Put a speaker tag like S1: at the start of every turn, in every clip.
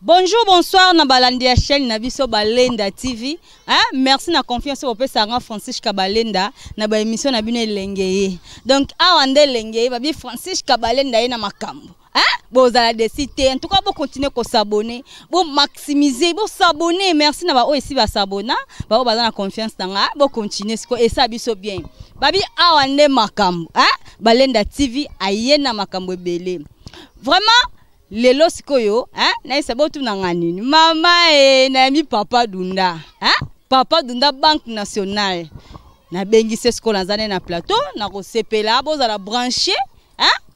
S1: Bonjour, bonsoir, na balandi ya chaîne na biso Balenda TV. Merci na confiance au pesa Francis Kabalenda na ba émission na bino elengeye. Donc awande elengeye ba bi Francis Kabalenda ye na makambo. Bozala décider en tout cas, vous continuez à s'abonner, vous maximiser, vous s'abonner. Merci na ba aussi ba s'abonner, ba ba na confiance dans vous continuer et ça biso bien. Babi awande makambo, Balenda TV ayena makambo ebele. Vraiment lelo sikoyo, na isabo tu nangani. Mama na mi papa Dunda, Papa Dunda Banque Nationale. Na bengi sesko na zane na plateau, na ko sepela bozala brancher,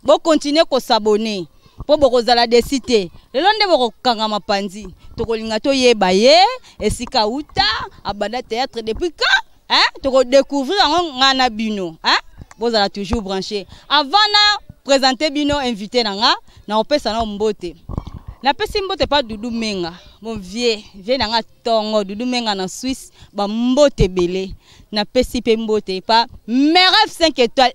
S1: vous continuez à s'abonner. Pour vous la décider. Le long de vos kangama panzi. Tokolinga to yeba ye, esika uta, abanda théâtre depuis quand? Toko découvrir en ngana bino. Vous allez toujours brancher. Avant na présenter bino invité nanga, na opesa na mbote. Na pesi mbote pas Doudou Menga. Mon vieux nanga tongo Doudou Menga na Suisse, ba mbote belé. Na pesi pe mbote pa Meref 5 étoiles.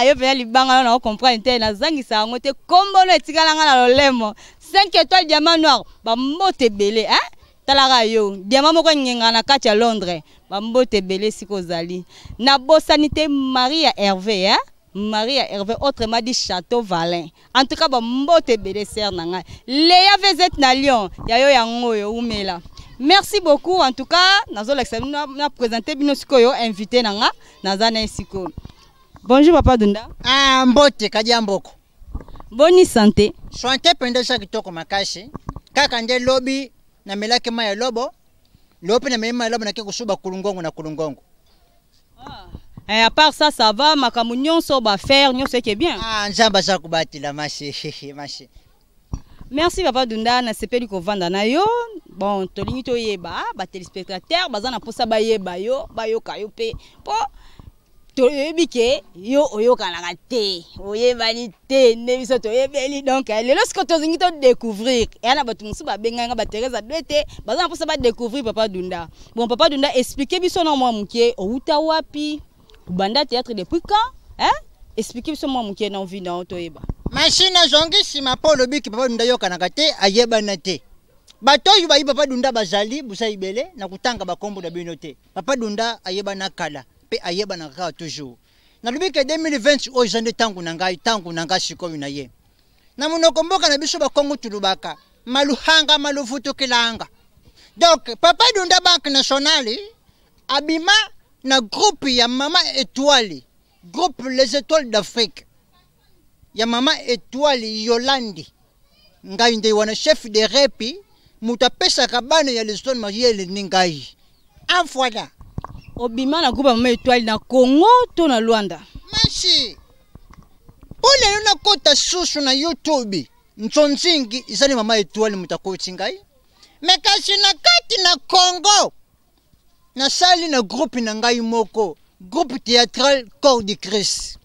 S1: Yo vient libanga na comprendre te na zangi sa ngote kombono etikala nga na lolemo 5 étoiles diamant noir ba mbote belé talaka yo diamant moko ngenga na kati ya Londres ba mbote belé sikozali na bosanité Maria Hervé Maria Hervé autrement dit Château Valin. En tout cas ba mbote belé ser nanga Léa VZ na Lyon ya yo yango yo umela. Merci beaucoup en tout cas nazo l'examen na présenter bino sikoyo invité nanga nazana siko. Bonjour Papa Dunda.
S2: Mbote kadiamboko.
S1: Bonne santé.
S2: Santé pendesa kitoko makashi. Kaka nde lobi na melake maya lobo. Lopi na mema lobo na kikusuba kulungongo na kulungongo.
S1: Et à part ça, ça va, makambo nyonso ba faire, nyonso qui est bien.
S2: Nzamba za kubatila mashi.
S1: Merci Papa Dunda na sepeli ko vanda na yo. Bon, tolingi to yeba, ba téléspectateurs, bazana posa ba yeba yo, ba yo kayo pe. Po to yebike yo oyoka na te. Oyebani te, nebiso to yebeli donc lorsque to zingi to découvrir. Et ana batu musu ba benga ba Teresa Bete, bazana posa ba découvrir Papa Dunda. Bon Papa Dunda expliquez biso na moi mukie outa wapi. Banda théâtre depuis quand? Expliquez biso moi mukie na envie na to yeba.
S2: Machine zongi sima polo biki Papa Dunda yoka na te ayeba na te. Bato yu bayi Papa Dunda bazali busa ibele na kutanga bakombo na bino te. Papa Dunda ayeba na kala pe ayeba na kala toujours. Na lubike 2020 o jande tangu na ngai sikoyo na ye. Na munokomboka na biso bakongo tulubaka maluhanga malufutu kilanga. Donc Papa Dunda Banque Nationale abima na groupe ya Mama Étoile, groupe Les Étoiles d'Afrique. Ya Mama Étoile Yolandi. Ngai nde wana chef de repi mutapesa kabane ya Leston Marielle Ningai. Voilà.
S1: Obima na groupe Mama Étoile na Congo to na Luanda.
S2: Merci. Ole na kota susu na YouTube. Ntsonzingi izali Mama Étoile mutakoti ngai. Mekasi na kati na Congo. Na sali na groupe na ngai moko, groupe théâtral Corps du Christ.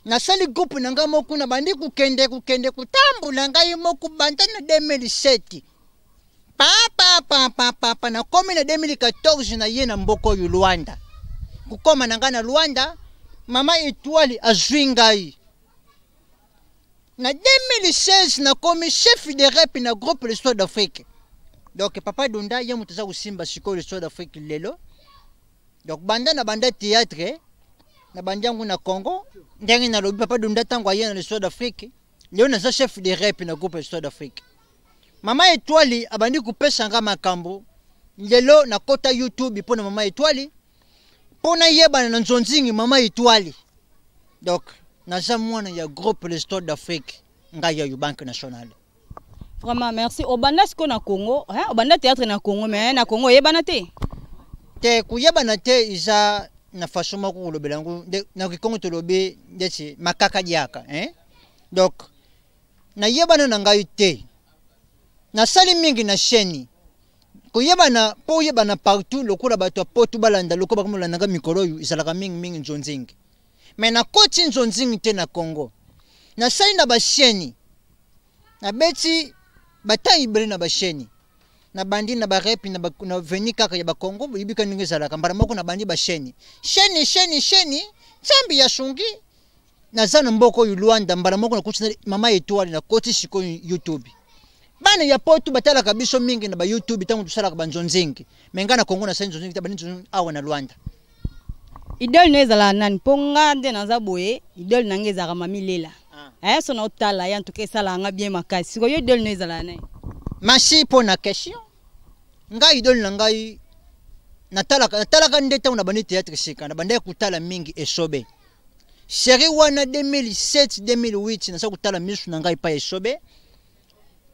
S2: Na sali groupe na ngai moko na bandi kukende kutambula ngai moko banda na 2007. Papa na komi na 2014 na ye na mboko yu Luanda. Kukoma na ngai na Luanda, Mama Étoile azwi ngai. Na 2016 na komi chef de rep na groupe Le Soir d'Afrique. Donc Papa Dunda ye mutaza kusimba siko Le Soir d'Afrique lelo. Donc banda théâtre na bandangu na Congo ndenge na lobi Papa Dunda tango ye na Le Soir d'Afrique. Leo na chef de rep na groupe Le Soir d'Afrique. Mama Étoile abandi kupesa nga makambo. Lelo na kota YouTube pona Mama Étoile. Pona yeba na nzonzingi Mama Étoile. Donc naza mwana ya groupe Le Soir d'Afrique nga ya Banque Nationale.
S1: Vraiment merci. Obanda siko na Congo, obanda théâtre na Congo mais na Congo yebana te.
S2: Te kuyebana te iza na façon moko lobelangu na Congo to lobe ndeti makaka diaka, Donc na yebana na ngai te. Na sali mingi na sheni. Kuyebana po yebana partout lokola bato potu balanda lokoba komola nanga mikolo yu izalaka mingi nzonzingi. Mais na koti nzonzingi te na Congo. Na sali na basheni. Na beti bata ibele na basheni. Na bandi na barepi na veni kaka ya bakongo ibika ninge zalaka mbara moko na bandi basheni. Sheni tsambi ya shungi na zana mboko yu Luanda mbara moko na kuti Mama Étoile na koti siko YouTube. bana ya poto batala kabiso mingi na ba YouTube tangu tusala ka banzonzingi mengana Kongo na sanzo zingi tabani nzonzingi awa na Rwanda
S1: idole neza la nani ponga nde naza boye idole nangeza ka mamilela so na otala ya ntuke sala nga bien makasi siko yo idole neza la nani
S2: masi po na question nga idole na ngai natala ka ndeta una bani théâtre sika na bande kutala mingi esobe série wana 2007 2008 na sa kutala misu na ngai pa esobe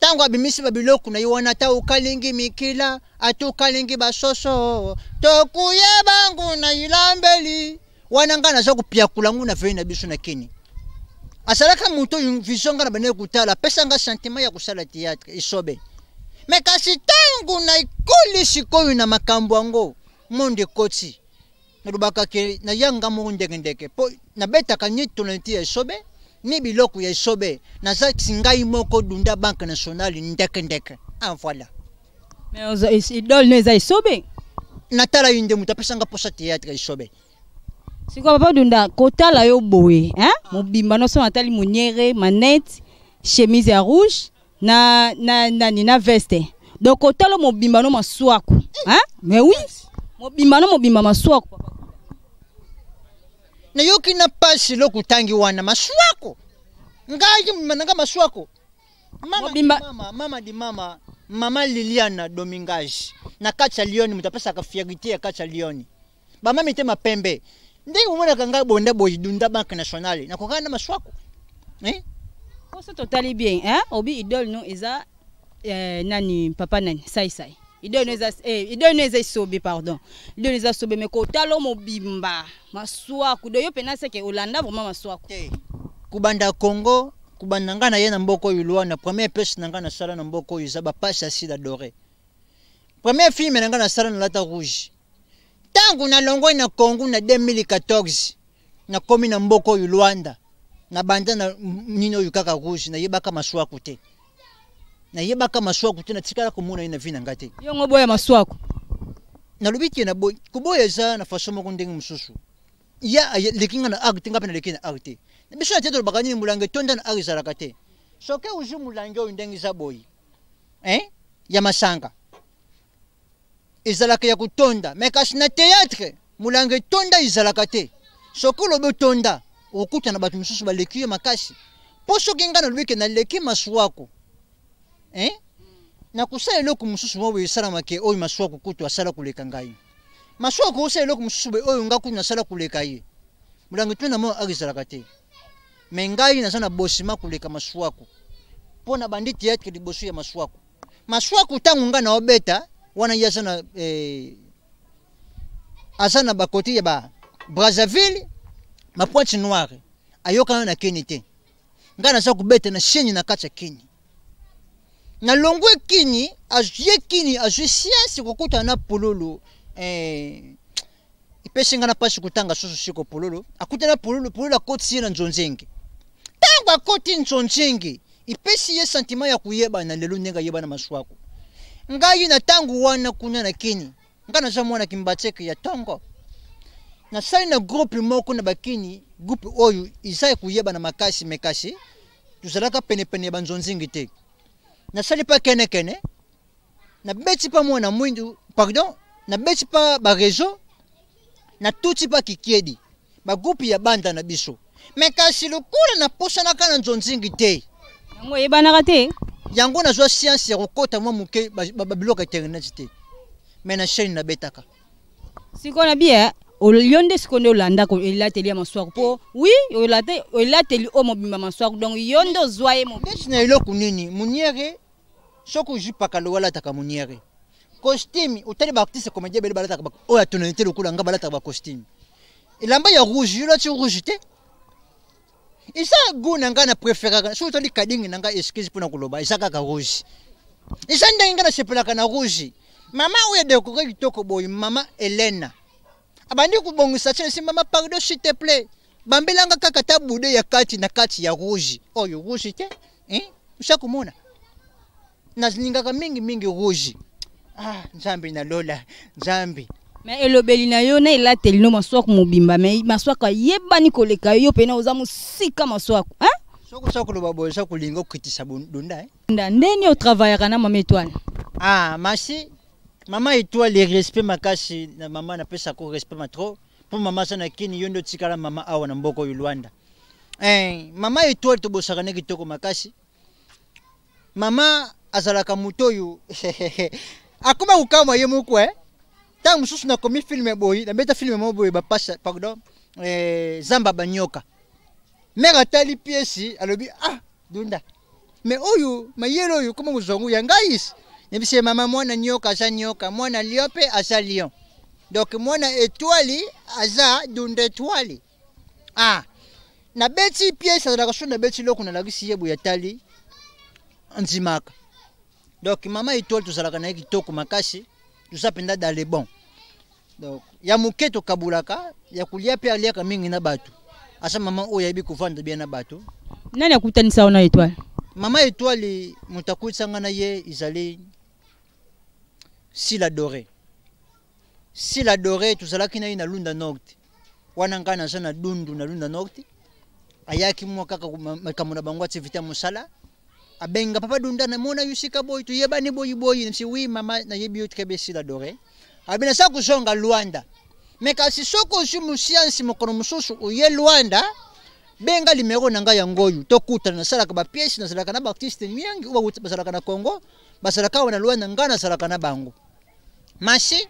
S2: tango abimisi babiloko na yiwana ta ukalingi mikila atukalingi basoso tokuye bangu na ilambeli wana ngana za kupia kulangu na vena biso na kini asalaka muto vision ngana bane kutala pesa nga sentiment ya kusala théâtre isobe mekasi tangu na ikoli sikoyo na makambo ango monde koti na lubaka ke na yanga mo ndekendeke po na beta kanyitu na tia isobe ni biloko ya isobe na za singai moko dunda banque nationale ndekendeke voilà
S1: mais idole neza isobe
S2: natala yinde mutapesa nga posa théâtre isobe
S1: siko papa dunda kotala yo boye mobimba no so natali muniere manette chemise ya rouge na veste donc kotala mobimba no maswako mais oui mobimba maswako papa
S2: na yoki na pasi lokutangi wana maswako ngaji mananga maswako mama Liliana Domingaji na Kacha Lioni mutapesa ka fiagité ya Kacha Lioni ba mama mitema pembe ndi umona kanga bonda boy dunda banque nationale na kokana maswako
S1: Koso totally bien obi idole no eza nani papa nani sai idole neza isobe pardon idole neza sobe me kotalo mobimba maswako do yo penasa ke Olanda vraiment maswako
S2: kubanda Congo kubanda ngana yena mboko yulwana première pêche ngana sala na mboko yuzaba passe asida doré première film ngana sala na lata rouge tangu na longo na Congo na 2014 na komi na mboko yulwanda na banda na nino yukaka rouge na yebaka maswako te na yebaka maswako te na tikala komuna ina vina ngate
S1: yongo boya maswako
S2: na lubiki na boy kuboya za na faso moko ndenge mususu ya lekinga na agte ngapa na lekina agte na biso na teto bakani mulange tonda na agizara kate soke uju mulange ndenge za boy ya masanga izalaka ya kutonda mekasi na théâtre mulange tonda izalaka te soke lobo tonda ukuta na batu mususu balekiye makasi poso kinga na lubiki na leki maswako na kusala loko mususu mwa wisala make oyi maswako kutu asala kuleka ngai maswako usala loko mususu be oyi ngaku na sala kuleka ye mulangi tuna mo agizala kate mengai na sana bosima kuleka maswako pona banditi yake libosu ya maswako tangu nga na obeta wana yasana asana bakoti ya ba Brazzaville ma pointe noire ayoka na Kenya te nga na sa kubeta na shenyi na kacha Kenya na longwe kini azue science kukuta na pululu ipesinga na pasi kutanga susu siko pululu akuta na pululu akoti na nzonzengi tangu akoti nzonzengi ipesi ye sentiment ya kuyeba na lelo nenga yeba na maswako ngai na tangu wana kunya na kini ngana za mwana kimbateke ya tongo na sali na groupe moko na bakini groupe oyo isai kuyeba na makasi mekasi tuzalaka pene banzonzingi te na sali pa kene na beti pa mwana mwindu pardon na beti pa ba réseau na tuti pa kikiedi ba groupe ya banda na biso mekasi lukula na posa na kana nzonzingi te
S1: yango yebana te
S2: yango na zo science ya kokota mwa muke ba bloka internet te mena chaîne na betaka
S1: siko na bia Olionde sikonde Olanda ko elateli maswako po oui elateli o mobimba maswako donc yondo zwaye mo
S2: na iloko nini muniere soko jipaka lo wala taka muniere costume utali ba artiste comédien bele balata ba o ya tonalité lokula nga balata ba costume ilamba ya rouge yo lati rouge te isa guna nga na préférer so utali kadingi nanga excuse pona kuloba isa ka rouge isa ndenga na sepelaka na rouge mama oya décorer kitoko boy mama Elena abandi kubongisa chene mama pardon s'il te plaît bambelanga kaka tabude ya kati na kati ya rouge oyo rouge te ushakumona naziningaka mingi rouge nzambi na lola nzambi
S1: mais elobeli na yo na elateli no maswako mobimba mais maswako yebani koleka yo pena oza musika maswako
S2: Soko soko lo babo sa kulingo kitisa dunda
S1: ndeni au travaillera na mama étoile.
S2: Ah, merci. Maman étoile les respect makasi na maman na pesa ko respect ma trop. Pour maman sana kini yondo tikala mama awa na mboko Luanda. Maman étoile to bosaka ne kitoko makasi. Mama azalaka mutoyu. Akoma ukama yemu ko ta mususu na komi filme boy, na beta filme mo boy ba passa pardon. Zamba banyoka. Mera tali pièce alobi dunda. Mais oyu mayelo oyu koma muzongu yangais. Nebise mama mwana nyoka asa nyoka, mwana liope asa lion. Donc mwana étoile aza dunda étoile. Na beti pièce azalaka so na beti loko na lagisi yebu ya tali anzimaka. Donc mama étoile tozalaka na kitoko makasi, tuzapenda dans les bons. Donc ya muketo kabulaka, ya kulia pe aliaka mingi na batu. Asa mama oyo yebi kuvanda bien na batu.
S1: Nani akutanisa ona étoile?
S2: Mama étoile mutakutsanga na ye izali Sila Doré. Sila Doré tuzalaki na ina Lunda Norte. Wana ngana sana dundu na Lunda Norte. Ayaki mwa kaka makamuna bangwa tivita musala. Abenga papa dunda na mona yusika boy tu yebani boy nsi wi mama na yebi yotrebe Sila Doré. Abina sa kusonga Luanda. Meka sisoko shimu siansi mokono mususu uye Luanda. Benga limero nanga ya ngoyu tokuta na sala ka ba pièce na sala ka na ba artiste miangi uba basala ka na Congo basala ka wana Luanda ngana sala ka na bango masi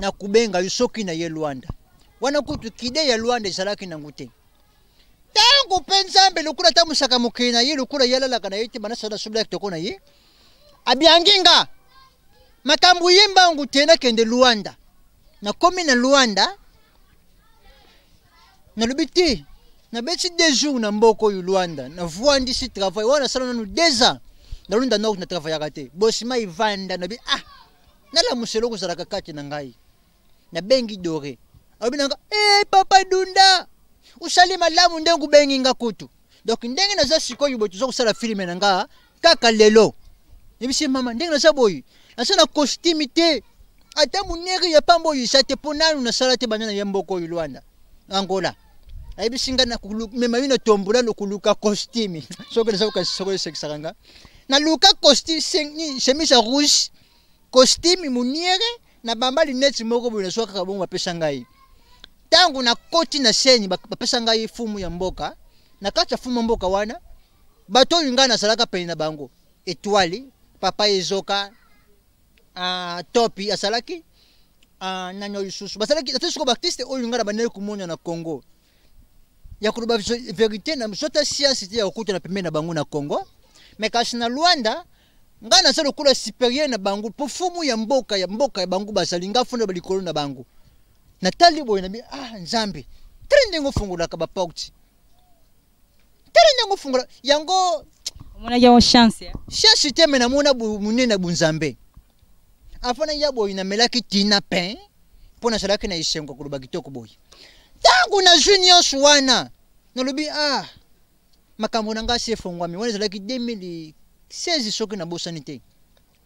S2: na kubenga yusoki na ye Luanda wana kutu kide ya Luanda isalaki na ngute tangu penzambe lukula tamu saka mukina ye lukula yala la kana yiti bana sala subla tokona ye abianginga makambu yimba ngute na kende Luanda na komi na Luanda na lubiti na beti 2 jours na mboko Luanda na voandi si travail wana sala na 2 ans na Lunda Norte na travail akate bosima ivanda na bi na la muselo ko sala kakati na ngai na bengi Doré abinanga papa dunda usali malamu ndengu bengi ngakutu donc ndenge na za sikoyo botu zo sala filme na nga kaka lelo nibisi mama ndenge na za boy asana costume te ata muneri ya pambo yisate ponanu na sala te banana ya mboko Luanda Angola aibisinga na mema yino tombula no kuluka costume soko na soko soko sexanga na luka costume chemise rouge costume muniere na bamba lunette moko bwana soka kabongo bapesa ngai tangu na koti na seni bapesa ngai fumu ya mboka na kacha fumu mboka wana bato yingana salaka peni na bango étoile papa ezoka topi asalaki nanyo yususu basalaki atesiko baptiste oyo ngana banele kumonya na Congo ya kuruba vérité na msota science ya okuta na pembeni na bango na Congo mais kasi na Luanda ngana sala kula supérieur na bango pofumu ya mboka ya bango basalinga funa balikolo na bango na tali boy na bi nzambe trende ngo fungula ka ba porte trende ngo fungula yango
S1: mona ya chance
S2: chance teme na mona munene bunzambe afana ya boy na melaki tina pain pona sala kana ishengo kuruba kitoko boy tangu na junior swana nalobi makambo nanga sefongwa mi wana zalaki 2016 soki na bosanite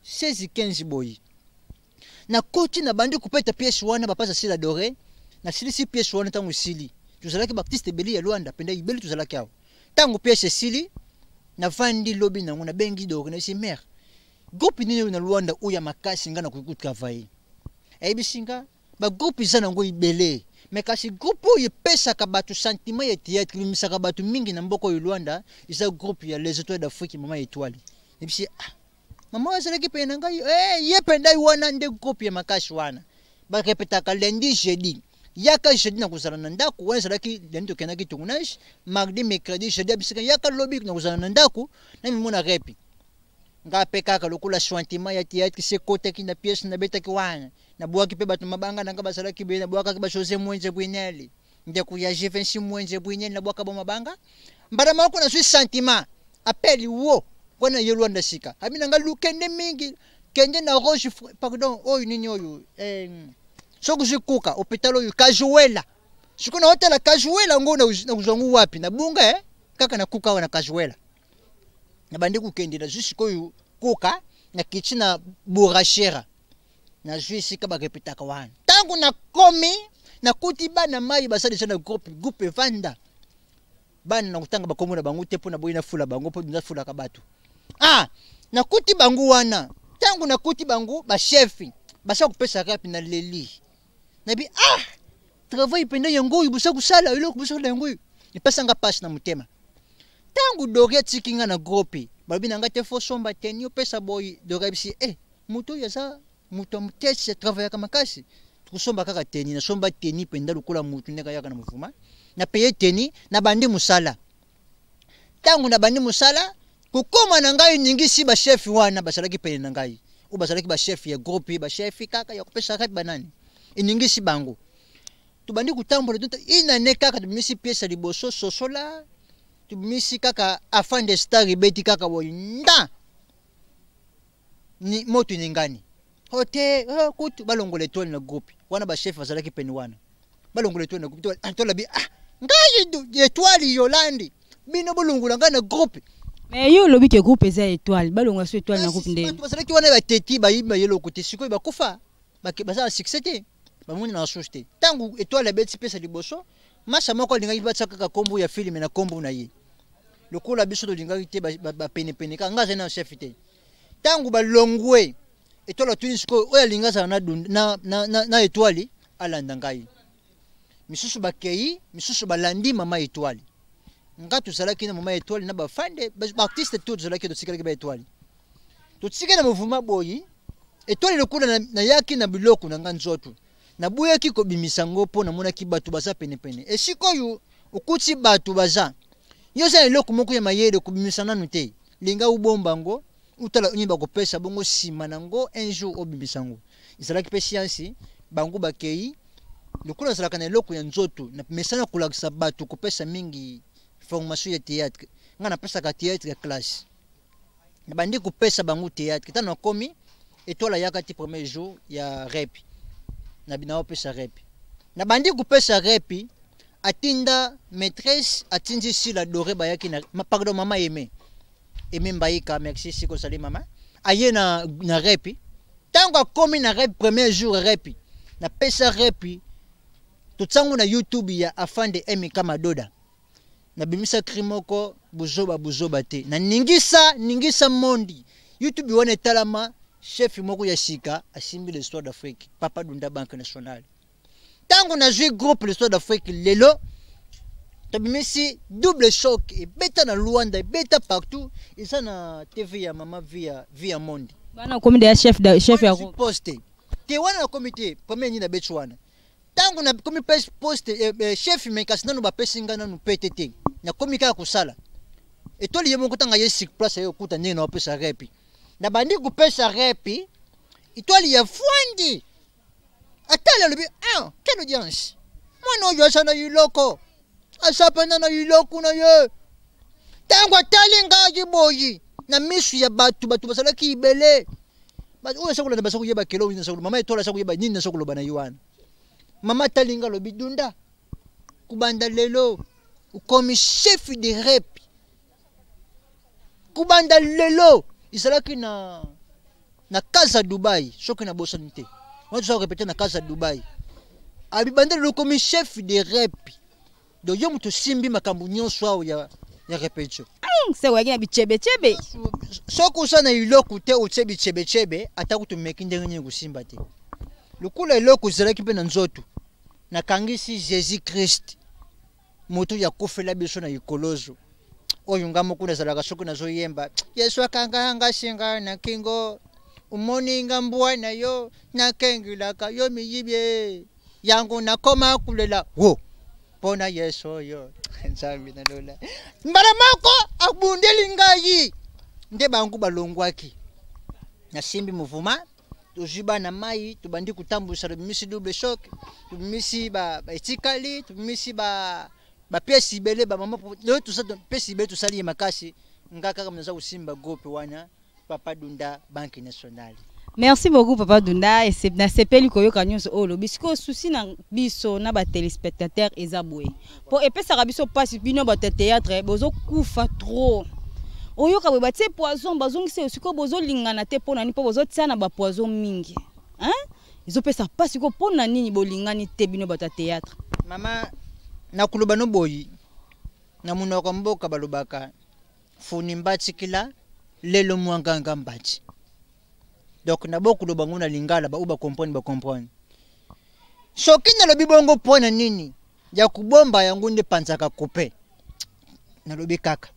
S2: 16 15 boy na koti na bandi kupeta pièce wana bapasa Sila Doré na silisi pièce wana tangu sili tuzalaki baptiste beli ya Luanda penda ibeli tuzalaki awo tangu pièce sili na vandi lobi na ngona bengi Doré na mère groupe nini na Luanda uya makasi ngana kuikuta travailler bisinga ba groupe zana ngo ibele mais kasi groupe oyo pesaka batu sentiment ya théâtre limisaka batu mingi na mboko Luanda isa groupe ya les étoiles d'Afrique mama étoile ebisi mama azalaki pe na ngai ye penda wana nde groupe ya makasi wana ba repetaka lundi jeudi yaka jeudi na kuzala na ndaku wana azalaki lundi tokenaki tournage mardi mercredi jeudi abisika yaka lobi na kuzala na ndaku na mimona repi nga pekaka lokula sentiment ya théâtre se kotaki na pièce na betaki wana na buaki pe batu mabanga nanga basalaki be na buaka ba José Mwenje Bwineli nde ku ya Jevensi Mwenje Bwineli na buaka ba mabanga mbara mako na sentiment appel wo kona ye Luanda sika amina nga lukende mingi kende na roche pardon oyo nini oyo soko zikuka hôpital oyo Kajuela sikuna hotel Kajuela ngo na kuzongu wapi na bunga kaka na kuka wana Kajuela na bandi kukende na jusiko kuka na kichina burachera na juisi ka ba repetaka wana tangu na komi na kuti bana mai basali sana groupe vanda bana na kutanga bakomona bango te pona boyina fula bango po nza fula ka bato na kuti bango wana tangu na kuti bango ba chef basa kupesa rap na leli nabi travail penda yango ibusa kusala ilo kubusala yango ipesa nga pass na mutema tangu doria tikinga na groupe babi na ngate fo somba teni opesa boy doria bisi muto yaza muto mutesi travail kama kasi kusomba kaka teni na somba teni penda lukula mutu neka yaka na muvuma na paye teni na bandi musala tangu na bandi musala kukoma na ngai nyingi si ba chef wana basalaki pene na ngai u basalaki ba chef ya groupe ba chef kaka ya kupesa rap banani iningi si bango tubandi kutambola tuta ina ne kaka tubimisi piesa liboso sosola tubimisi kaka afin de star beti kaka boyinda ni moto ningani hote kutu balongole tole na groupe wana ba chef basalaki pene wana balongole tole na groupe antola bi ngai étoile Yolandi bino bolongula ngana groupe
S1: mais yo lobi ke groupe eza étoile balongwa so étoile na groupe ndé
S2: basalaki wana ba teti ba yimba yelo kote siko ba kufa ba baza succès te ba muni na société tangu étoile beti pesa liboso masa moko linga yibatsa kaka kombo ya film na kombo na ye lokola biso to linga te ba pene pene ka ngaza na chef te tangu ba longwe étoile tuni siko oya linga za na étoile alanda ngai misusu bakei misusu balandi mama étoile ngatu salaki na mama étoile na ba fande ba artiste tout salaki to sikala ba étoile to sikala muvuma boyi étoile lokola na yaki na biloko na nganzoto na buyaki ko bimisango po na mona ki batu baza pene pene esikoyo ukuti batu baza yoza eloko moko ya mayele ko bimisana nute linga ubombango utala nyimba ko pesa bongo sima nango un jour obimisango isalaki pe science bango bakei lokola salaka na eloko ya nzoto na mesana kulakisa batu ko pesa mingi formation ya théâtre ngana pesa ka théâtre ya classe na bandi ko pesa bango théâtre tana komi étoile ya kati premier jour ya rap na binao pesa rap na bandi ko pesa rap atinda maîtresse atindi si la doré bayaki na pardon mama aimé mbaika merci siko sali mama aye na rap tango komi na rap premier jour rap na pesa rap tutsangu na YouTube ya afande kama doda na bimisa krimoko buzoba te na ningisa mondi YouTube wana talama chef moko ya sika asimbi l'histoire d'Afrique Papa Dunda Banque Nationale tango na jouer groupe l'histoire d'Afrique lelo tabimisi double choc et beta na Luanda beta partout et ça na TV ya mama via mondi
S1: bana comité ya chef ya
S2: poste te wana na comité premier ni na betwana tangu na komi poste chef mekasi nanu bapesinga nanu PTT na komi kaka kusala etoli yemo kutanga yesi place yo kuta ndenge na opesa repi na bandi kupesa repi etoli ya fuandi atala lobi quelle audience mwana oyo asana yiloko asapana na yiloko na ye tangu atali ngaji boyi na misu ya batu basalaki ibele batu oyo sakula na basaku yeba kelo ni sakula mama etola sakula yeba nini na sakula bana yuana mama talinga lobi Dunda kubanda lelo ukomi chef de rap kubanda lelo isalaki na Casa Dubai shoki na bosonite watu sawa répéter na Casa Dubai abibanda lelo komi chef de rap do yo muto simbi makambu nyonso awo ya repetio
S1: se wagina bichebe
S2: soko sana iloko te utsebi chebe atakutu mekinde nyenye kusimba te lukula eloko zalaki pe na nzoto na kangisi Jésus Christ moto ya kofela biso na ikolozo oyo ngamo kuna zalaka soko na zoyemba Yesu akanga singa na kingo umoni ngambwa na yo na kengila ka yo miyibye yangu nakoma kulela wo pona Yesu yo nzambi na lola mbara mako abundeli ngai nde bangu balongwaki na simbi muvuma tujiba na mai tubandi kutambusa bimisi double choc tubimisi ba etikali tubimisi ba pièce ibele ba mama do tout ça pièce ibele tout sali makasi ngaka kama naza usimba groupe wana Papa Dunda Banque Nationale.
S1: Merci beaucoup Papa Dunda et c'est na sepeli koyoka nyonso o lo bisiko souci na biso na ba téléspectateurs ezaboué pour epesa biso passe bino ba théâtre bozo kufa trop oyoka bwe batie poison bazongise osiko bozo lingana te pona ni po bozo tia na ba poison mingi izo pesa passe ko pona nini bolingani te bino ba théâtre
S2: mama na kuloba no boyi na munoko mboka balubaka funi mbati kila lelo mwanganga mbati. Donc na boku loba nguna lingala ba uba comprendre. So kina lobi bongo pona nini ya kubomba yangu nde panzaka kupe. Na lobi kaka.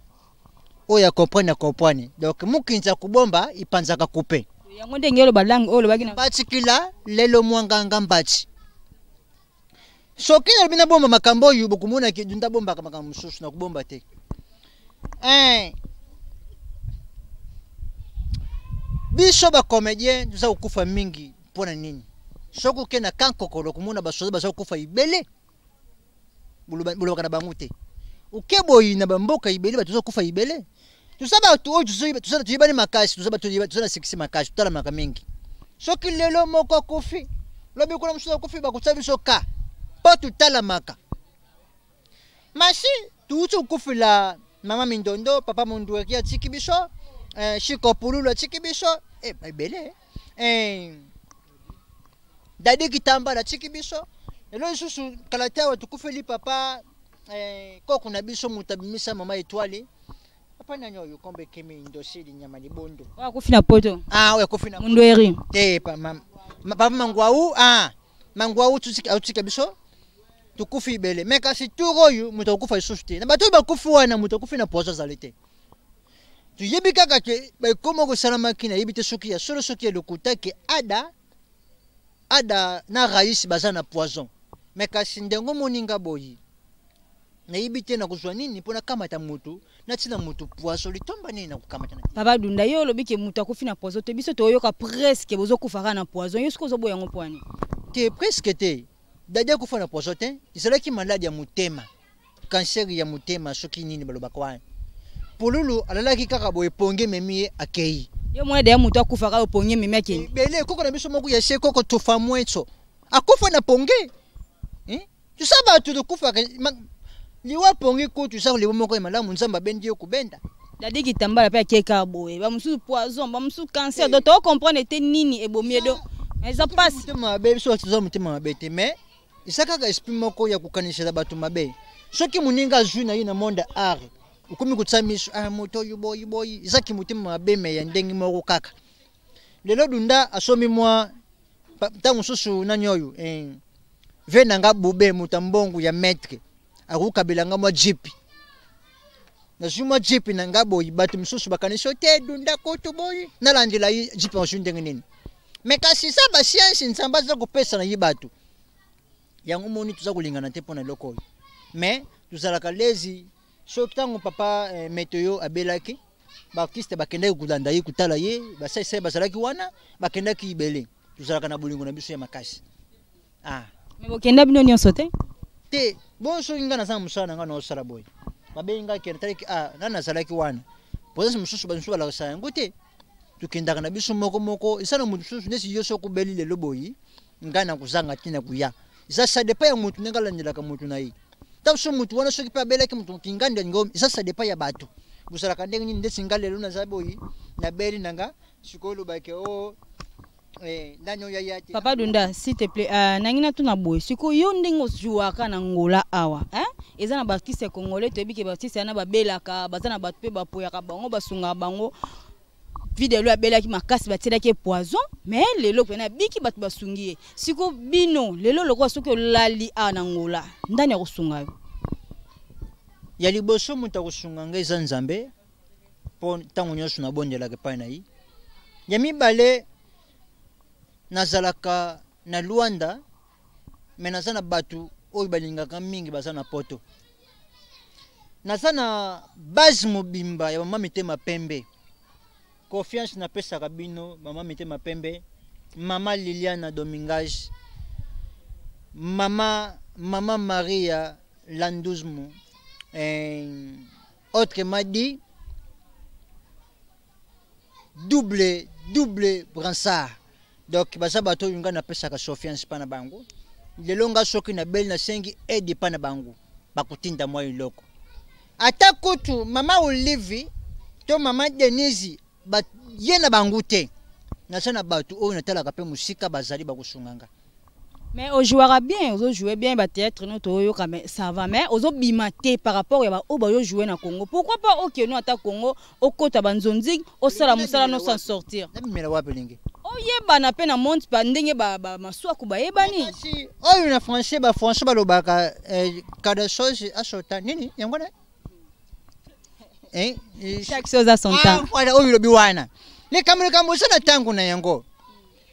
S2: Oya comprendre. Donc mukinza kubomba ipanzaka kupe.
S1: Yango nde ngelo balangu olo bagina.
S2: Mbati kila lelo mwanganga mbati. So kina lobi na bomba makambo yu bokumuna ki dunda bomba kama mususu na kubomba te. Biso ba comédien tuza kufa mingi pona nini? Soko kena kankokolo kumuna basoza baza kufa ibele. Buluba kana bangute. Ukeboyi na bamboka ibele batuza kufa ibele. Tusaba tu oju tuza tuyibani makasi tusaba tuza 6 makasi tutala maka mingi. Soki lelo moko kufi. Lobi kuna msuza kufi bakutsabi soka. Po tutala maka. Masi tuutu kufi la mama Mindondo, papa Mundueki ya tiki biso. Shiko pululu chiki biso ibele dadi kitamba la chiki biso lelo susu kalata wa tukufeli papa koko na biso mutabimisa mama Etwali papa nanyo yukombe kemi ndosili nyama libondo
S1: wa kufina poto
S2: we kufina
S1: mundu eri
S2: papa mangwau tutika biso tukufi ibele meka si turoyu mutakufa isusu te na bato bakufu wana mutakufi na pozo zalete tu yebi kaka ke ba komo ko salama kina yebite soki ya solo soki lokuta ke ada na raisi bazana poison mais kasi ndengo moninga boyi na yebite na kuzwa nini pona kamata mutu na tina mutu poison litomba nini na kukamata na
S1: papa dunda yo lobike mutu akufina poison te biso to yoka presque bozo kufaka na poison yo sikozo boya ngopwani
S2: te presque te dada kufa na poison te isalaki maladi ya mutema cancer ya mutema soki nini baloba kwa Pululu alalaki kaka boye ponge memi akei.
S1: Yo mwana de mutu akufa ka ponge memi akei.
S2: Bele koko na biso moku ya she koko tofa mweso. Akufa na ponge. Tu saba tu kufa liwa ponge ko tu saba liwa moko malamu nzamba bendi yo kubenda.
S1: Dadi kitambala pe akeka boye. Ba musu poison, ba musu cancer. Do to comprendre te nini ebomiedo. Mais ça passe.
S2: Tema be so tuzo mutima mabete mais isaka ka esprit moko ya kukanisha batu mabe. Soki muninga juna yina monde art. Ukumi kutsamisu moto yuboyi izaki mutima mabeme ya ndengi moko kaka lelo dunda asomi mwa tangu susu nanyoyu vena nga bube mutambongu ya metre akukabila nga mwa jipi na juma jipi na nga boyi batu msusu bakanisho te dunda koto boyi nalandila yi jipi washundengi nini mekasi saba science nsamba za kupesa na yibatu yangu moni tuza kulingana te pona lokoyi mais tuzalaka lezi so kitango papa meteo abelaki ba artiste bakenda kulanda yi kutala ye basai basalaki wana bakenda ki ibele tuzalaka na bulingo na biso ya makasi
S1: mais bokenda bino nyonso te
S2: bon so ingana za musana ngana osala boy babenga kenda taliki nana salaki wana poza mususu bansu bala sa ngote tukenda na biso moko isana mususu nesi yoso kubeli le loboyi ngana kuzanga tina kuya isa sadepa ya mutu ngala ndilaka mutu na yi Tapso mutu wana soki pa belaki mutu kinganda ngom isa depa ya batu busala kandengi ni ndesi ngale luna zaboyi na beli nanga sikolo bake nanyo ya yati
S1: papa dunda s'il te plaît nangina tuna boy siko yo ndengo juaka na ngola awa eza na artiste congolais to biki artiste na babelaka bazana batu pe bapoyaka bango basunga bango video lo abelaki makasi batilaki poison mais lelo pena biki batu basungiye siko bino lelo lokwa soki olali na ngola ndani ya kusunga
S2: ya liboso muta kusunga ngeza nzambe po tango nyoso na bondela ke pa na yi ya mibale nazalaka na Luanda menazana batu oyo balingaka mingi bazana poto nazana base mobimba ya mama mitema pembe confiance na pesa kabino mama mitema pembe mama Liliana Domingas mama Maria Landuzmo autre m'a dit double bransard donc baza bato yunga na pesa ka confiance pana bango lelonga soki na bel na sengi aide pana bango bakutinda mwa iloko ata kutu mama Olivi to mama Denise ba yena bangu te na sana bato oyo natala ka pe musika bazali bakusunganga
S1: Mais on jouera bien, on jouer bien ba théâtre notre mais ça va mais on bimaté par rapport à au ba jouer na Congo. Pourquoi pas OK nous ata Congo au kota banzonzi au sala musala no s'en sortir.
S2: Namimela wapi lingi.
S1: Oyeba na pe na monte pa ndenge ba maswa ku ba yebani.
S2: Si oyo na français ba lobaka cada chose a son temps nini yango na.
S1: Chaque chose a son temps.
S2: Voilà oyo lobi wana. Le kamulika musana tangu na yango.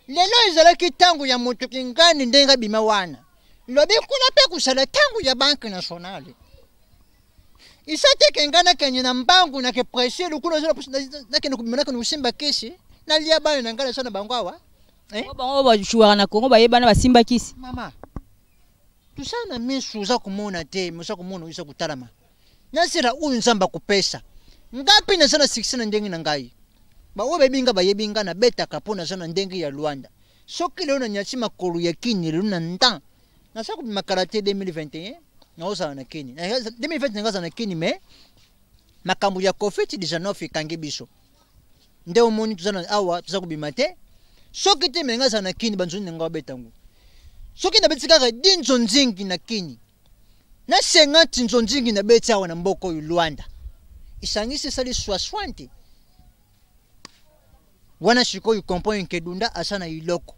S2: Lelo ezalaki tangu ya moto kingani ndenga bima wana. Lobi kuna pe kusala tangu ya banque nationale. Isate kengana kenye na mbangu na ke pressé lukuno zona na ke kubimana ko usimba kesi na lia bana na ngala sana bangwawa.
S1: Bango ba jouer na Congo ba yebana ba simba kisi.
S2: Mama. Tusana misu za kumona te, musa kumona uisa kutalama. Nasira uyu nzamba kupesa. Ngapi na sana 16 ndengi na ngai. Ba obe binga ba yebinga na beta kapona sana ndengi ya Luanda. Soki leo na nyasi makolu ya kini luna ntan. Na saku makarate 2021 na oza na kini. Na 2020 ngaza na kini me makambu ya kofiti deja no fikangi biso. Nde omoni tuzana awa tuzaku bimate. Soki te mengaza na kini banzuni nga betangu. Soki na betika ga dinzo nzingi na kini. Na 50 nzonzingi na beti awa na mboko yu Luanda. Isangisi sali 60. Wana shiko yu kompon yu kedunda asana iloko.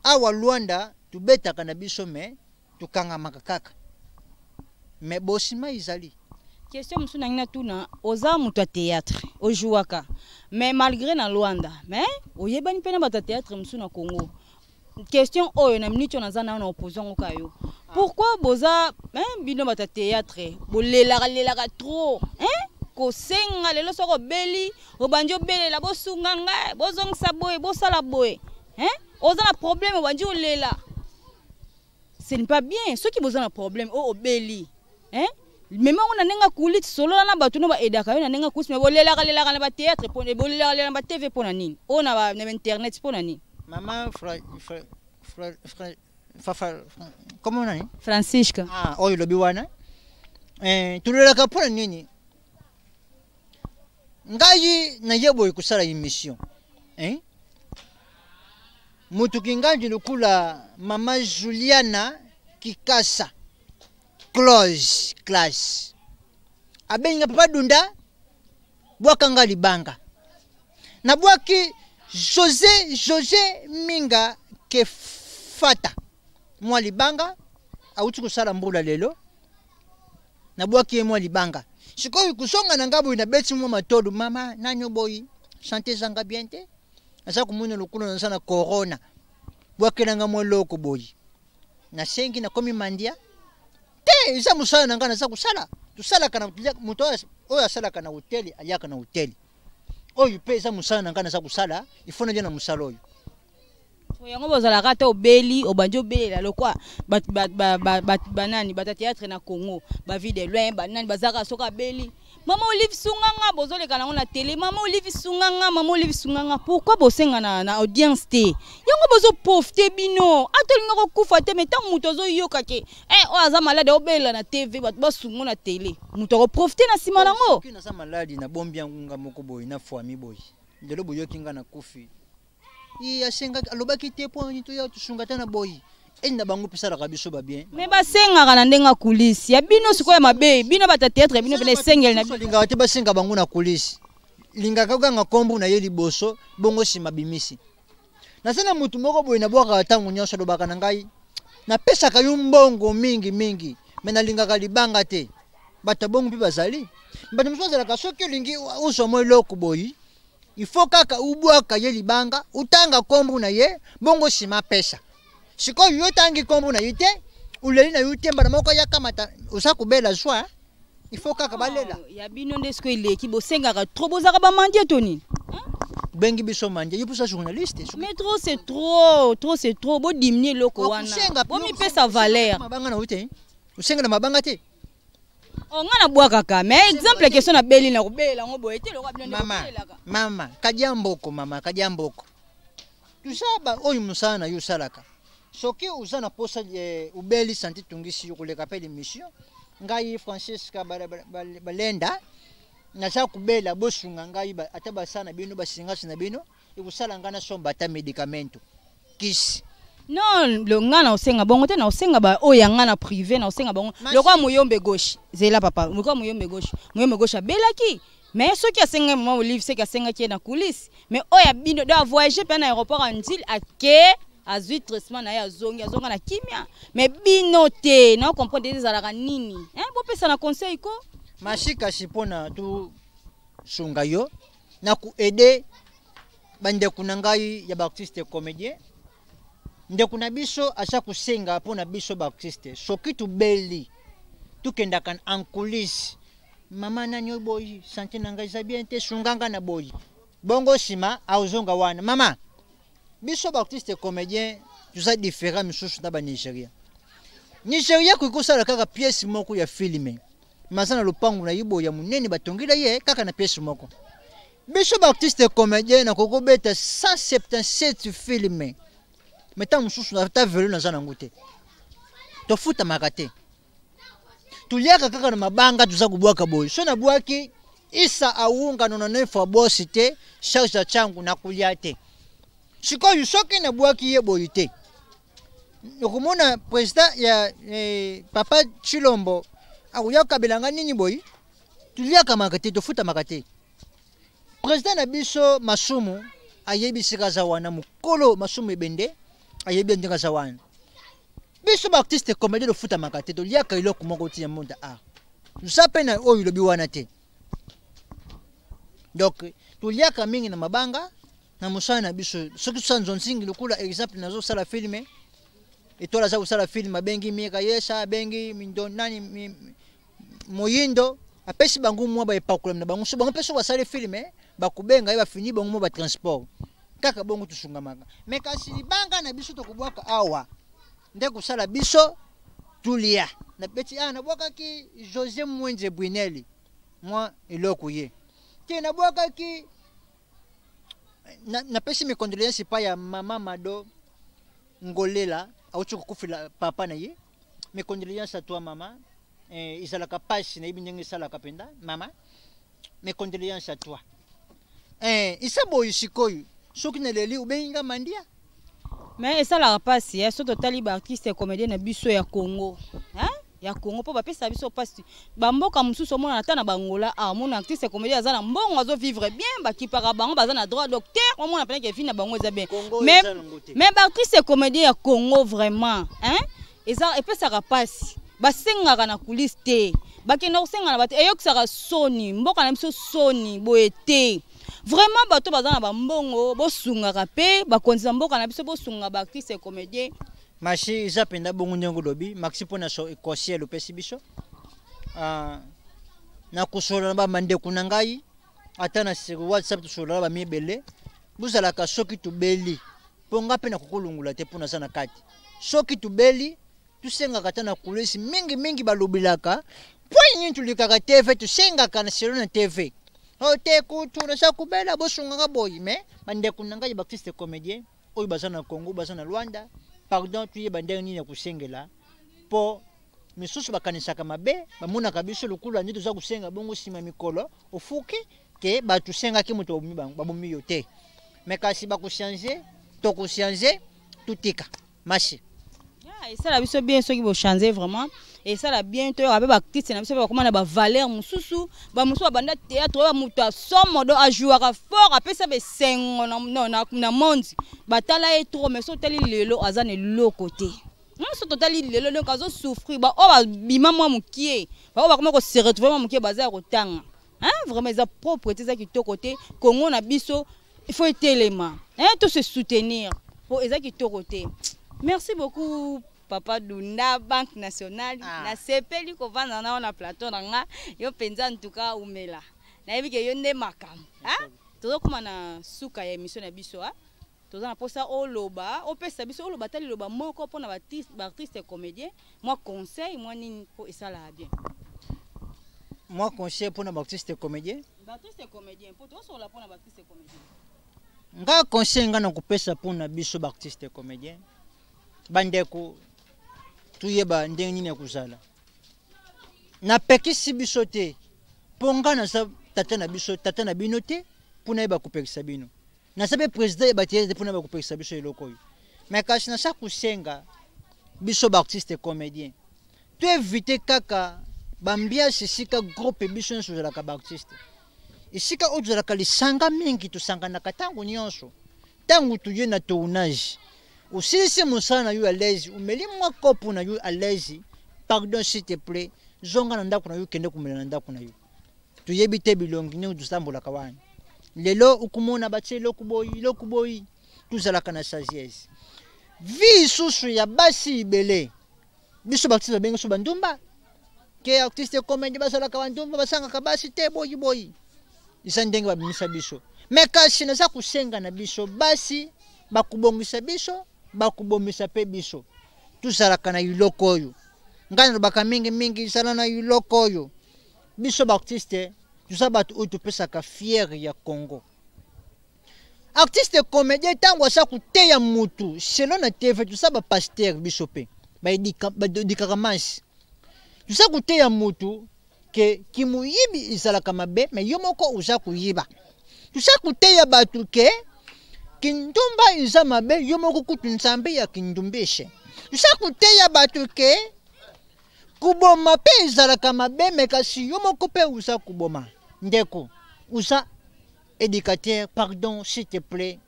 S2: Awa Luanda tubeta kanabiso me tukanga makakaka. Me bosima izali.
S1: Question msuna ngina tuna oza mutu théâtre ojuaka. Mais malgré na Luanda, mais oyebani pena bata théâtre msuna Congo. Question oyo na minute on na opposition okayo. Pourquoi boza bino bata théâtre bolela trop ko senga lelo soko beli obanjo belela bosunga nga bozongisa boye bosala boye oza na problème obanjo olela. Ce n'est pas bien ceux qui boza na problème obeli même on a nenga kulit solo na batu no ba edaka yo na nenga kus me bolela na ba théâtre pour bolela na ba TV pour na nini on a na internet pour na nini.
S2: Maman comment on a
S1: Francisca.
S2: Oyo lobi wana tulela kapona nini ngai na yebo kusala émission mutu kinganji lukula mama Juliana Kikasa close class abenga papa dunda bwaka ngali banga na bwaki José Minga Kefata mwa libanga auti kusala mbula lelo na bwaki mwa libanga sikoyi kusonga na ngabo ina beti mwa matodu mama nanyo boyi santé zanga bien te asa kumuna lukulo na sana corona bwaki na ngamwe loko boyi na sengi na komi mandia te isa musala na ngana sa kusala tusala kana muto oyo asala kana hoteli aliaka na hoteli oyo pesa musala na ngana sa kusala ifona je na musala oyo
S1: yango bozala kata obeli obanjo belela lokwa banani bata théâtre na Congo ba vie de loin banani bazaka soka beli mama Olive Sunganga bozoleka nango na télé mama Olive Sunganga pourquoi bosenga na audience te yango bozo profiter bino atolinga ko kufa te mais tant muto zo yoka ke o aza malade obela na TV bat basungo na télé muto ko profiter na sima nango
S2: kina sa malade na bombi ngunga moko boy na foami boy ndelo boyokinga na kufi asenga alobaki te po nito ya tusungata na boy enda bango pisala kabiso ba bien
S1: mais basenga kana ndenga kulisi ya bino sikoya mabe bino bata théâtre bino bene sengel na
S2: linga te basenga bango na kulisi linga kaganga kombu na yeli boso bongo sima bimisi na sana mutu moko boy na bwaka tangu nyosho lobaka na ngai na pesa ka yumbongo mingi mena linga kalibanga te bata bongo pi bazali bata msozela ka soki lingi uso mo loko boy il faut kaka ubwaka ye libanga utanga kombu na ye bongo sima pesa siko yo tangi kombu na yite uleli na yute mbana moko ya kamata usakubela jwa il faut kaka balela
S1: ya bino ndesko ileki bosenga ka trop bozaka ba mandie toni
S2: bengi biso mandie yupusa journaliste
S1: mais trop c'est trop bo diminuer loko wana bo mi pesa valeur
S2: mabanga na ute usenga na mabanga te
S1: ngana bwaka ka mais exemple question na beli na kubela ngo boyete lokwa bino
S2: mama kadiamboko tusaba oyo musana yo salaka soki uzana posa ubeli santi tungisi yokuleka pele mission ngai Francisca balenda na sa kubela bosunga ngai ataba sana bino basingasi na bino ikusala ngana somba ta medicamento kisi
S1: Non, le ngana osenga bongo te na osenga ba o ya ngana privé na osenga bongo. Le kwa muyombe gauche. Zela papa, le kwa muyombe gauche. Muyombe gauche abelaki. Mais ce qui a senga moi au livre c'est qui a senga qui est na coulisse. Mais o ya bino doit voyager pe na aéroport en île à ke azui traitement na ya zonga na kimia. Mais bino te, na comprendre des alaka nini. Hein, bo pesa na conseil ko.
S2: Mashika sipona tu sunga yo na ku aider bande kunangai ya Baptiste comédien. Nde kuna biso acha kusenga pona biso Baptiste. Soki tu beli. Tu kenda kan en coulisse. Mama nanyo boy, santé nanga za bien te sunganga na boy. Bongo sima auzonga wana. Mama. Biso Baptiste comédien, tu sais différent misusu na ba Nigeria. Nigeria kuko sala kaka pièce moko ya filmé. Mazana lupangu na yibo ya munene batongila ye kaka na pièce moko. Biso Baptiste comédien na koko beta 177 filmé. Meta mususu na ta velo na zana ngute. To futa makate. Tuliaka kaka na mabanga tuza kubwaka boy. So na bwaki isa aunga nona nefa bosi te charge changu na kulia te. Siko yusoki na bwaki ye boy te. Nokumona president ya papa Chilombo akuya kabelanga nini boy. Tuliaka makate to futa makate. President na biso Masumu ayebi sikaza wana mukolo Masumu ebende ayebi ndinga za wana. Biso Baptiste comédien de futa makate to liaka iloko moko ti ya monde a. Usape na oyo lobi wana te. Donc to liaka mingi na mabanga na musana na biso soki sanzo nsingi lokula exemple nazo sala filme etola za usala film bengi mieka yesa bengi mindo nani moyindo apesi bangu mwa ba epakula na bangu so bangu peso basale filme bakubenga ba fini bangu mo ba transport kaka bongo tusungamaka mais kasi libanga na biso to kubwaka awa nde kusala biso tulia na beti na bwaka ki José Mwenze Bwineli moi eloko ye ke na bwaka ki na pesi mes condoléances pa ya mama Mado Ngolela aucho kufila papa na ye mes condoléances à toi maman izala kapasi na ibinyengi sala kapenda mama mes condoléances à toi isabo isikoyu soki na leli ubenga mandia.
S1: Mais ça la passe, so totali ba artiste comédien na biso ya Congo. Hein? Ya Congo po ba pesa biso passe. Ba mboka mususu mona na tana bangola mon artiste comédien azana mbongo azo vivre bien ba kipara bango bazana droit docteur au mona pena ke fina bango za bien. Mais ba artiste comédien ya Congo vraiment, hein? Et ça et pesa la passe. Ba senga na coulisse te. Ba kena senga na ba eyokisaka soni, mboka na biso soni boete. Vraiment bato bazana ba mbongo bo sunga rapé ba konza mboka na biso bo sunga ba artiste comédien
S2: machi iza penda bongo nyango lobi maxi pona so ekosiel opesi biso na kusola ba mande kunangai ata na sur WhatsApp tusola ba mibele buzala ka soki tubeli ponga pe na kukulungula te pona sana kati soki tubeli tusenga kata na kulesi mingi balobilaka point nyintu likaka TV tusenga kana selo na TV. Ote kutu na sakubela bosunga boy mais bande kunanga Baptiste comédien oyo bazana Congo bazana Rwanda pardon tuye bande nini ya kusengela po misusu bakanisaka mabe bamuna kabiso lokulu ndi tuza kusenga bongo sima mikolo ofuki ke batusenga ki muto babomi yote mais kasi bakuchanger to kuchanger tutika machi.
S1: Et ça la biso bien ceux qui vont changer vraiment et ça la bien to avec ba artiste na biso ba comment na ba valeur mususu ba mususu ba banda théâtre ba muta somo do a jouer fort après ça be sengo na monde batala et trop mais so tali lelo azane lo côté so totali lelo donc azo souffrir ba o ba bima moi mukie ba o ba comment ko se retrouver moi mukie baza rotanga hein vraiment za propreté ça qui to côté Congo na biso il faut être élément hein tout se soutenir pour ça qui to côté. Merci beaucoup Papa Dunda Banque Nationale na sepeli ko vanda na plateau nga yo penza en tout cas umela na yebi ke yo nde makam hein tozo kuma na suka ya émission na biso hein tozo na posa oloba opesa biso oloba tali loba moko pona ba artiste comédien moi conseil moi nini po esala bien
S2: moi conseil pona ba artiste comédien
S1: po to so la pona ba artiste comédien
S2: nga conseil nga na kupesa pona biso ba artiste comédien bandeko tuyeba ndenge nini ya kuzala na pekisi biso te ponga na sa tata na bino te pona yeba kupekisa bino na sabe president yeba te pona yeba kupekisa biso eloko oyo Mais kasi na sa kusenga biso ba artiste comédien. Tu éviter kaka bambia sisika groupe biso nso za ka ba artiste. Isika ozo la kalisanga mingi tusangana katangu nyonso. Tangu tuye na tournage. Usisi musana yu alezi, umeli mwa kopu na yu alezi. Pardon s'il te plaît, zonga na ndako na yu kende kumela na ndako na yu. Tuyebite bilongi ni udusambola kawani. Lelo ukumona bache lokuboyi tuzala kana saziezi. Vi susu ya basi ibele. Biso baktiza benga so bandumba. Ke artiste comédie basala kawandumba basanga kabasi te boyi. Isandenge babimisa biso. Mekasi na za kusenga na biso basi bakubongisa biso bakubomisa pe biso. Tuzala kana yuloko oyo. Ngana baka mingi isala na yuloko oyo. Biso artiste tuzabatu oyo pesaka fier ya Congo. Artiste comédien tango sa kuteya mutu selon na TV tuzaba pasteur biso pe. Ba dikaramansi. Tusa kuteya mutu ke kimuyibi isala kama be me yomoko uza kuyiba. Tusa kuteya batu ke kindumba iza mabe yomoko kutunsambe ya kindumbeshe. Tusa kuteya batu ke kuboma pe izala kama be me kasi yomoko pe uza kuboma. Ndeko uza éducateur, pardon s'il te plaît.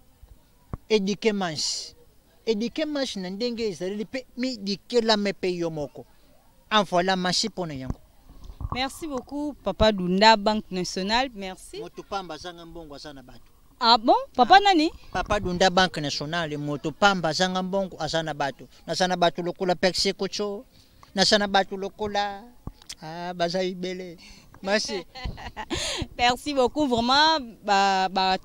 S2: Éduquer manche. Éduquer manche na ndenge izali pe mi dikela mepe yomoko. En voilà marché pour nous.
S1: Merci beaucoup, Papa Dunda, Banque Nationale. Merci. Ah bon? Papa nani?
S2: Papa Dunda, Banque Nationale. Motopamba Zangambongo, Azana Batu. Nasana Batu Lokola Pexi Kocho. Nasana Batu Lokola. Ah, Bazaï Bele. Merci.
S1: Merci beaucoup, vraiment.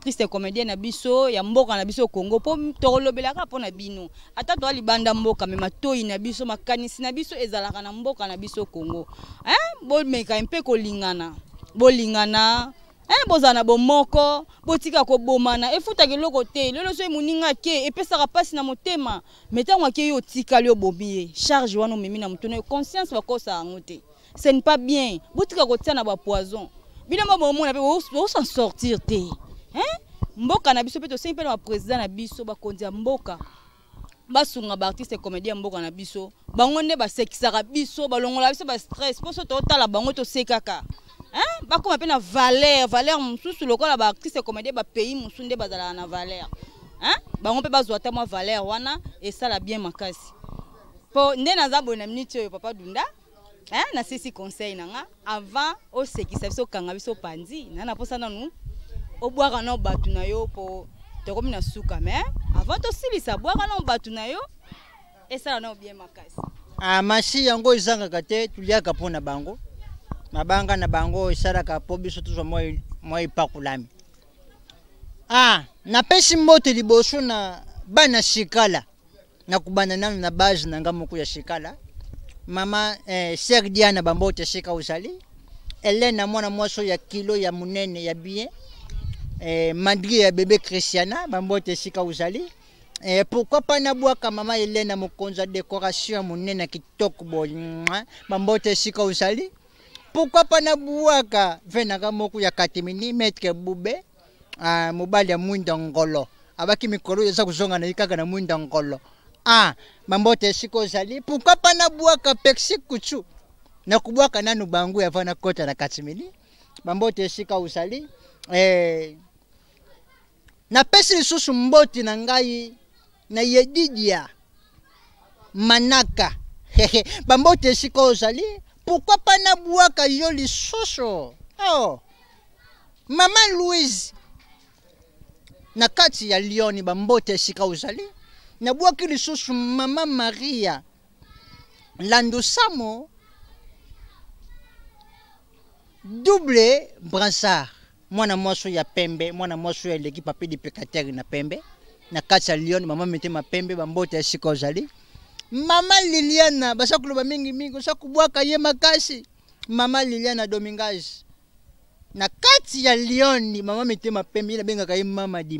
S1: Triste comédienne Nabiso, ya mboka Nabiso Congo. Pour Torolobelaka pour Nabino. Ata toi libanda mboka, mais matoi Nabiso, makanisi Nabiso, ezalaka na mboka Nabiso Congo. Hein? Bon, mais quand même, kolingana. Bolingana. Hein? Bozana bomoko. Botika ko bomana. E futa ke loko te. Lelo so muninga ke. E pesa rapasi na motema. Meta mwake yo tika lio bobiye. Charge wano memi na mutone. Conscience wako sa angote. Ce n'est pas bien. Botika kotia na ba poison. Bina mo mo na pe wo s'en sortir te. Hein? Mboka na biso pe to simple na président na biso ba kondia mboka. Basunga ba artiste comédien mboka na biso. Bango nde ba sekisaka biso ba longola biso ba stress. Poso to tala bango to sekaka. Hein? Ba koma pe na valeur mususu lokola ba artiste comédien ba pays mususu nde bazala na valeur. Hein? Bango pe bazwa ta mo valeur wana et ça la bien makasi. Po nde na za bona minute yo Papa Dunda. Hein, na sisi conseil nanga avant o sekisa biso kanga biso panzi na posa nanu o boaka na batu na yo po te komi na suka mais avant to silisa boaka na batu na yo et ça na bien makasi
S2: ah masi yango izanga kate tuliaka pona bango mabanga na bango isara ka po biso tuzo moi pakulami ah na pesi mbote liboso na bana shikala na kubana nanu na base na ngamuku ya shikala. Mama Sir Diana Bambote Shika Uzali. Elena mwana mwaso ya kilo ya munene ya bien. Madri ya bébé Christiana Bambote Shika Uzali. Pourquoi pas nabuaka mama Elena Mokonza décoration munene kitoko boy. Bambote Shika Uzali. Pourquoi pas nabuaka venaka moku ya katimini metre bube. Mobali ya mwinda ngolo. Abaki mikolo yeza kuzonga na ikaka na mwinda ngolo. Ah, Bambote Shika Uzali. Pourquoi pas nabuaka pexi kuchu? Na kubuaka nanu bangu ya vana kota na katimini. Bambote Shika Uzali. Na pesi lisusu mboti na ngai na yedidia manaka. Bambote Shika Uzali. Pourquoi pas nabuaka yo lisusu? Oh. Maman Louise. Na kati ya Lioni Bambote Shika Uzali. Nabuaki lisusu Mama Maria Landosamo double brassard mwana mwaso ya pembe mwana mwaso ya leki papi di pecateri na pembe na kati Lyon mama mete mapembe Bambote Shika Uzali. Mama Liliana basakuloba mingi sakubwaka ye makasi Mama Liliana Dominguez na kati ya Lyon mama mete mapembe ina benga kai mama di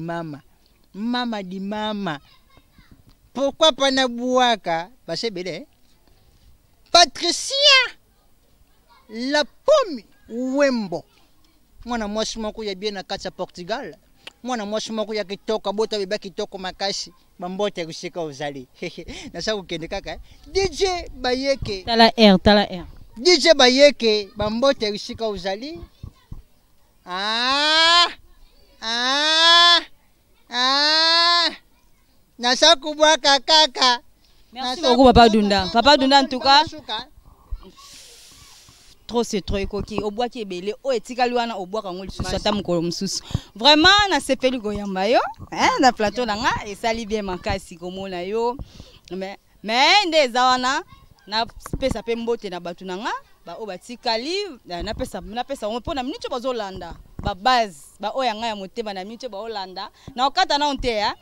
S2: mama. Pourquoi pas nabuaka? Bah belle. Patricia la pomme Wembo. Mwana mwasi moko ya bien na kati ya Portugal. mwana mwasi moko ya kitoko bota beba kitoko makasi bambote kusika uzali nasa kukende kaka DJ Bayeke
S1: tala R
S2: DJ Bayeke bambote kusika uzali nasa kubwaka kaka.
S1: Merci beaucoup Papa Dunda. Papa Dunda en tout cas trop c'est trop ekoki obwa ki ebele o etikali wana obwa kango lisusu ata mukolo mususu vraiment na sepeli koyamba yo na plateau nanga esali bien makasi komona yo mais nde eza wana na pesa pe mbote na batu nanga ba o batikali na pesa mpona minute bazolanda ba base ba oya nga ya motema na minute ba olanda na okata na onte ya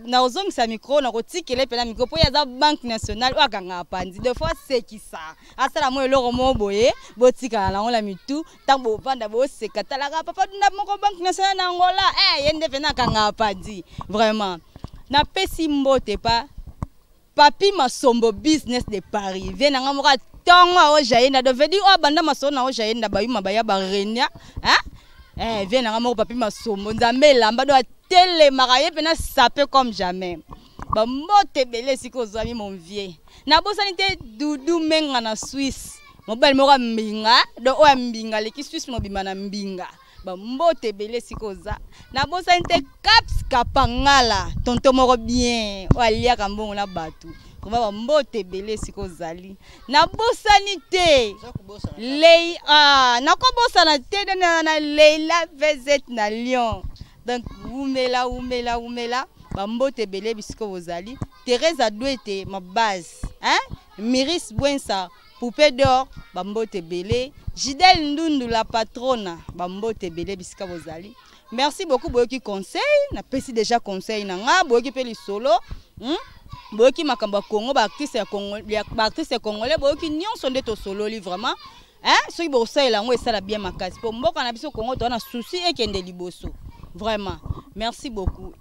S1: na ozongisa micro na kotikele pe na micro po ya za Banque Nationale wakanga pandi deux fois sekisa asala mo eloko mo boye botika na ngola mitu tambo vanda bo sekatalaka Papa Dunda moko Banque Nationale na Angola yende pe na kanga pandi vraiment na pesi mbote pa Papi Masombo business de Paris vient nga moka tongo o jaenda do vedi o banda masona o jaenda bayuma baya barenya vient nga moko Papi Masombo nzambe lamba do tele maraye pena sapé comme jamais ba mbote belé siko zami mon vieux na bosanité dudu menga na Suisse mobile moko mbinga do o mbinga leki Suisse mobima na mbinga ba mbote belé siko za na bosanité caps kapangala tonto moko bien o alia kambongo na batu kuma ba mbote belé siko zali na bosanité lei na ko bosana te na Leila VZ na Lyon. Donc, umela, bambote belé bisco vozali. Thérèse Adouete, ma base. Miris Bouensa, poupée d'or, bambote belé. Gidel Ndundu, la patrona, bambote belé bisco vozali. Merci beaucoup, Boyoki conseil. Na pesi déjà conseil nanga, Boyoki peli solo. Boyoki makamba Congo, ba artiste congolais, Boyoki nyon sonde to solo li vraiment. Ceux qui bossent là, on est bien makasi. Pour moi, quand on a besoin Congo, on a souci et qu'il y a des liboso. Vraiment. Merci beaucoup.